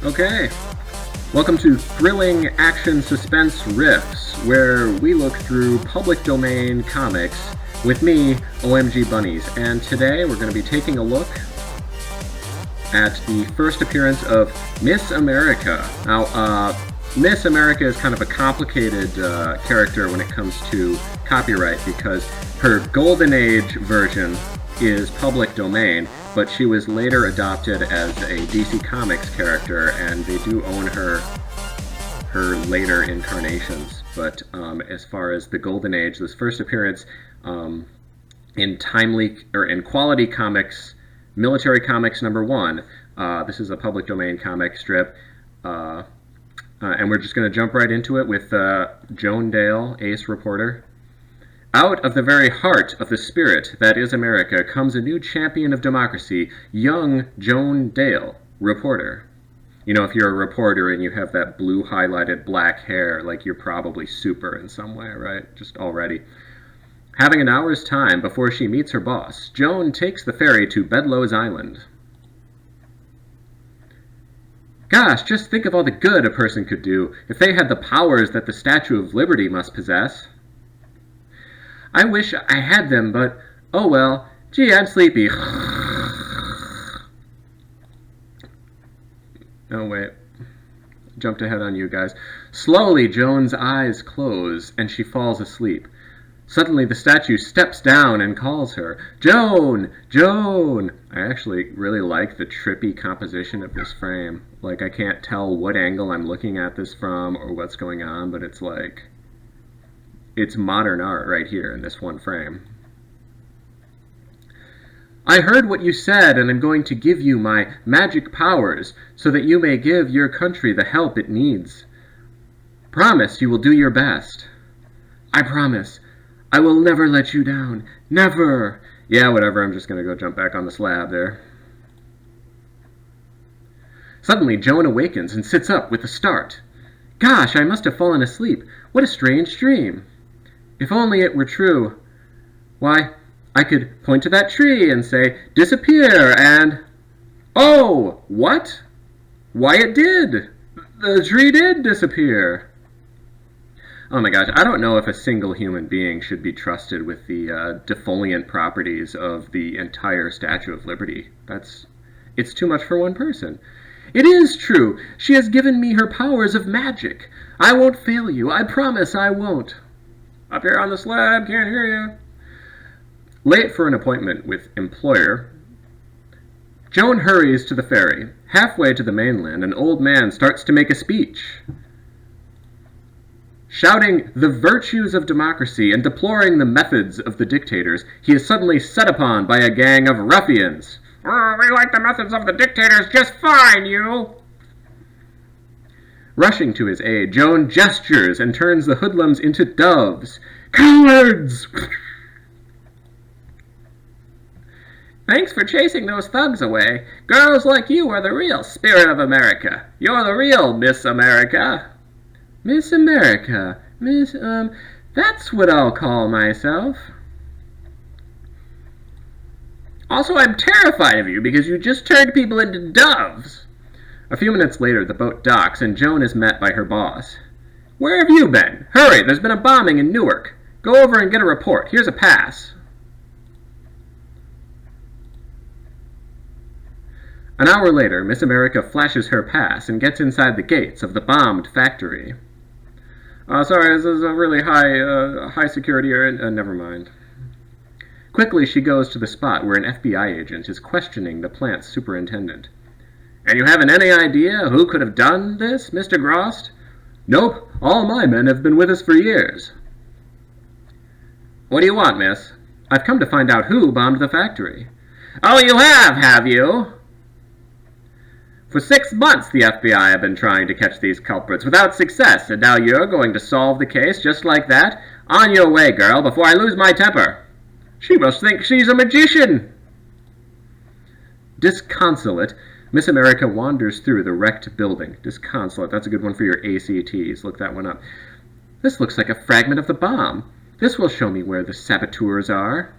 Okay, welcome to Thrilling Action Suspense Riffs, where we look through public domain comics with me, OMGbunnies, and today we're going to be taking a look at the first appearance of Miss America. Now, Miss America is kind of a complicated character when it comes to copyright because her Golden Age version is public domain, but she was later adopted as a DC Comics character, and they do own her later incarnations. But as far as the Golden Age, this first appearance in Quality Comics, Military Comics #1. This is a public domain comic strip, and we're just going to jump right into it with Joan Dale, ace reporter. Out of the very heart of the spirit that is America comes a new champion of democracy, young Joan Dale, reporter. You know, if you're a reporter and you have that blue highlighted black hair, like you're probably super in some way, right? Just already. Having an hour's time before she meets her boss, Joan takes the ferry to Bedloe's Island. Gosh, just think of all the good a person could do if they had the powers that the Statue of Liberty must possess. I wish I had them, but oh well. Gee, I'm sleepy. Oh, wait. Jumped ahead on you guys. Slowly, Joan's eyes close, and she falls asleep. Suddenly, the statue steps down and calls her, Joan! Joan! I actually really like the trippy composition of this frame. Like, I can't tell what angle I'm looking at this from or what's going on, but it's like... it's modern art right here in this one frame. I heard what you said, and I'm going to give you my magic powers so that you may give your country the help it needs. Promise you will do your best. I promise. I will never let you down. Never. Yeah, whatever. I'm just going to go jump back on the slab there. Suddenly, Joan awakens and sits up with a start. Gosh, I must have fallen asleep. What a strange dream. If only it were true. Why, I could point to that tree and say, disappear, and... oh, what? Why, it did. The tree did disappear. Oh my gosh, I don't know if a single human being should be trusted with the defoliant properties of the entire Statue of Liberty. It's too much for one person. It is true. She has given me her powers of magic. I won't fail you. I promise I won't. Up here on the slab, can't hear you. Late for an appointment with employer, Joan hurries to the ferry. Halfway to the mainland, an old man starts to make a speech. Shouting the virtues of democracy and deploring the methods of the dictators, he is suddenly set upon by a gang of ruffians. Oh, we like the methods of the dictators just fine, you! Rushing to his aid, Joan gestures and turns the hoodlums into doves. Cowards! Thanks for chasing those thugs away. Girls like you are the real spirit of America. You're the real Miss America. Miss America. That's what I'll call myself. Also, I'm terrified of you because you just turned people into doves. A few minutes later, the boat docks, and Joan is met by her boss. Where have you been? Hurry, there's been a bombing in Newark. Go over and get a report. Here's a pass. An hour later, Miss America flashes her pass and gets inside the gates of the bombed factory. Sorry, this is a really high security area. Never mind. Quickly, she goes to the spot where an FBI agent is questioning the plant's superintendent. And you haven't any idea who could have done this, Mr. Grost? Nope, all my men have been with us for years. What do you want, miss? I've come to find out who bombed the factory. Oh, you have you? For 6 months, the FBI have been trying to catch these culprits without success, and now you're going to solve the case just like that? On your way, girl, before I lose my temper. She must think she's a magician. Disconsolate, Miss America wanders through the wrecked building. Disconsolate, that's a good one for your ACTs. Look that one up. This looks like a fragment of the bomb. This will show me where the saboteurs are.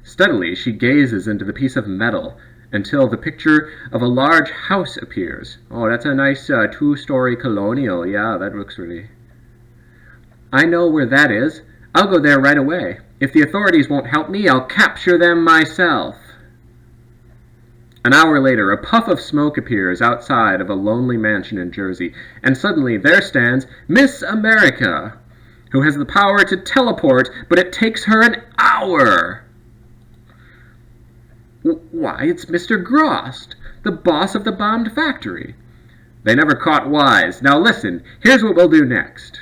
Steadily, she gazes into the piece of metal until the picture of a large house appears. Oh, that's a nice two-story colonial. Yeah, that looks really... I know where that is. I'll go there right away. If the authorities won't help me, I'll capture them myself. An hour later, a puff of smoke appears outside of a lonely mansion in Jersey, and suddenly there stands Miss America, who has the power to teleport, but it takes her an hour. Why, it's Mr. Grost, the boss of the bombed factory. They never caught wise. Now listen, here's what we'll do next.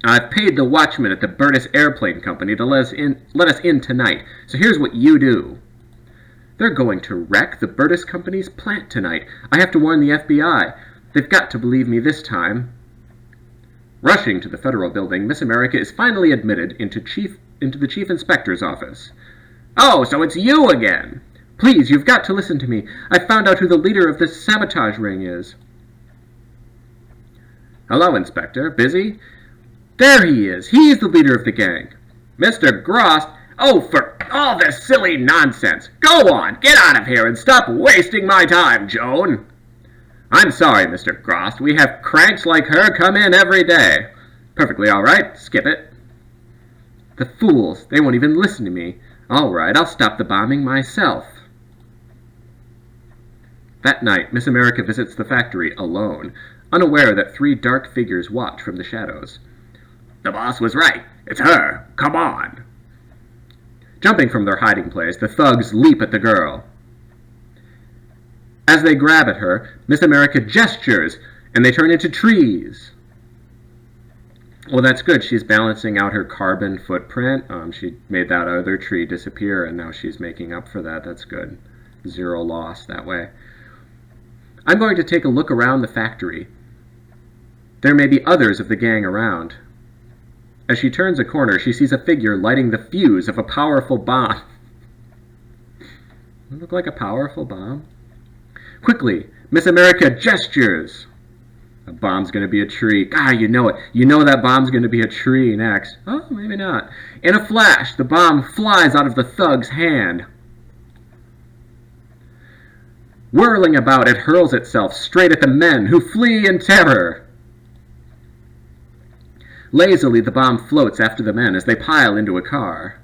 I've paid the watchman at the Burtis Airplane Company to let us in tonight, so here's what you do. They're going to wreck the Burtis Company's plant tonight. I have to warn the FBI. They've got to believe me this time. Rushing to the federal building, Miss America is finally admitted into the chief inspector's office. Oh, so it's you again! Please, you've got to listen to me. I found out who the leader of this sabotage ring is. Hello, Inspector. Busy? There he is. He's the leader of the gang. Mr. Grost... Oh, for all this silly nonsense! Go on, get out of here and stop wasting my time, Joan! I'm sorry, Mr. Grost. We have cranks like her come in every day. Perfectly all right. Skip it. The fools. They won't even listen to me. All right, I'll stop the bombing myself. That night, Miss America visits the factory alone, unaware that three dark figures watch from the shadows. The boss was right. It's her. Come on. Jumping from their hiding place, the thugs leap at the girl. As they grab at her, Miss America gestures, and they turn into trees. Well, that's good. She's balancing out her carbon footprint. She made that other tree disappear, and now she's making up for that. That's good. Zero loss that way. I'm going to take a look around the factory. There may be others of the gang around. As she turns a corner, she sees a figure lighting the fuse of a powerful bomb. Does it look like a powerful bomb? Quickly, Miss America gestures. A bomb's going to be a tree. Ah, you know it. You know that bomb's going to be a tree next. Oh, maybe not. In a flash, the bomb flies out of the thug's hand. Whirling about, it hurls itself straight at the men, who flee in terror. Lazily, the bomb floats after the men as they pile into a car.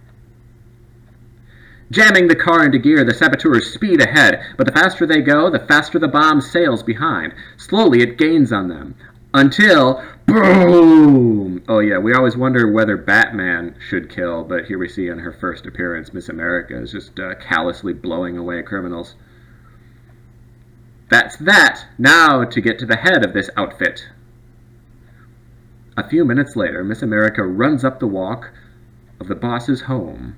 Jamming the car into gear, the saboteurs speed ahead, but the faster they go, the faster the bomb sails behind. Slowly, it gains on them, until... boom! Oh yeah, we always wonder whether Batman should kill, but here we see in her first appearance, Miss America is just callously blowing away criminals. That's that! Now to get to the head of this outfit. A few minutes later, Miss America runs up the walk of the boss's home.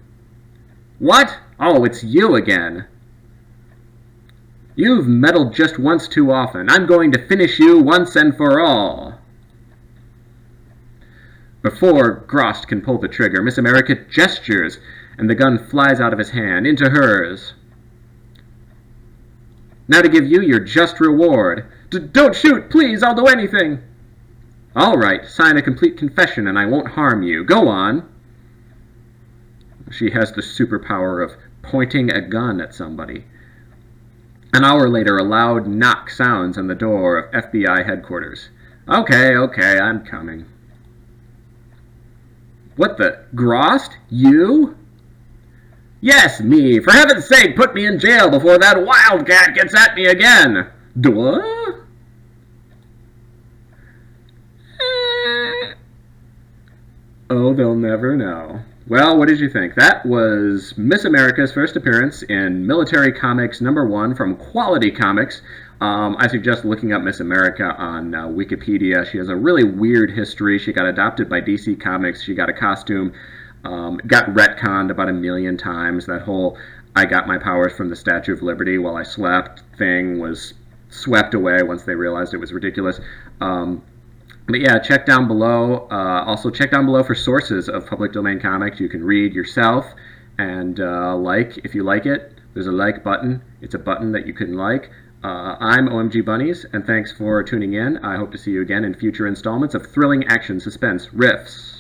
What? Oh, it's you again. You've meddled just once too often. I'm going to finish you once and for all. Before Grost can pull the trigger, Miss America gestures, and the gun flies out of his hand into hers. Now to give you your just reward. Don't shoot, please, I'll do anything. All right, sign a complete confession and I won't harm you. Go on. She has the superpower of pointing a gun at somebody. An hour later, a loud knock sounds on the door of FBI headquarters. Okay, I'm coming. What the? Grost? You? Yes, me. For heaven's sake, put me in jail before that wildcat gets at me again. Duh? Oh, they'll never know. Well, what did you think? That was Miss America's first appearance in Military Comics #1 from Quality Comics. I suggest looking up Miss America on Wikipedia. She has a really weird history. She got adopted by DC Comics. She got a costume. Got retconned about 1,000,000 times. That whole I got my powers from the Statue of Liberty while I slept thing was swept away once they realized it was ridiculous. But yeah, check down below. Also check down below for sources of public domain comics you can read yourself and like if you like it. There's a like button. It's a button that you can like. I'm OMGbunnies, and thanks for tuning in. I hope to see you again in future installments of thrilling action suspense riffs.